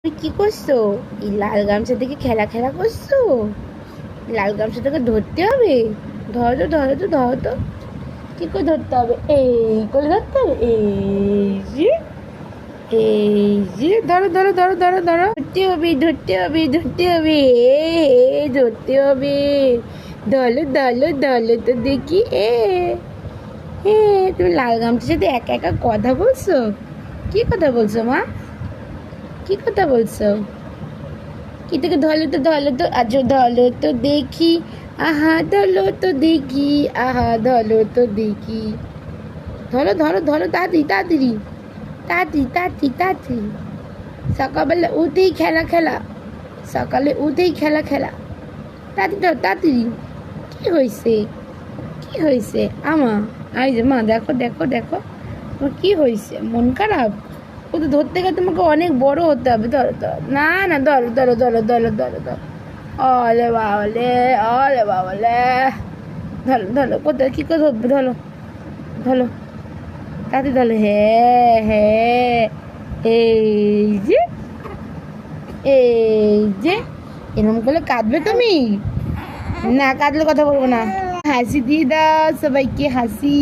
তুমি কি করছো? এই লাল গামছা থেকে খেলা খেলা করছো? লাল গামছা থেকে ধরতে হবে। ধরো তো ধরো তো ধরো তো। কি করে ধরতে হবে? এই করে ধরতে হবে। যে এই যে ধরো ধরো ধরো ধরো ধরো, ধরতে হবে ধরতে হবে ধরতে হবে। ধরতে হবে। ধরো ধরো ধরো তো দেখি। তুমি লাল গামছার সাথে একা একা কথা বলছো? কি কথা বলছো মা? কি কথা বলছো? কি থেকে ধলো তো আজ ধলো তো দেখি। আহা ধলো তো দেখি। আহা ধলো তো দেখি। ধরো ধরো ধরো তাড়াতাড়ি তাড়াতাড়ি তাড়াতাড়ি তাড়াতাড়ি তাড়াতাড়ি। সকালবেলা উঠেই খেলা খেলা। সকালে উঠেই খেলা খেলা। তাড়াতাড়ি ধরো তাড়াতাড়ি। কি হয়েছে? কি হয়েছে আমা? এই যে মা দেখো দেখো দেখো, তোমার কি হয়েছে? মন খারাপ? ও তো ধরতে গেলে তোমাকে অনেক বড় হতে হবে। ধরো ধরো, না না ধরো ধরো ধরো ধরো ধরো ধরো। ওলে বাবালে, ওলে বাবালে। ধরো ধরো, কোথায় কি করে ধরবে? ধরো ধরো তাতে ধরো। হ্যাঁ হ্যাঁ, এই যে এই যে। এরকম করলে কাঁদবে তুমি? না কাঁদলে কথা বলবো না। হাসি দিয়ে দাও সবাইকে, হাসি।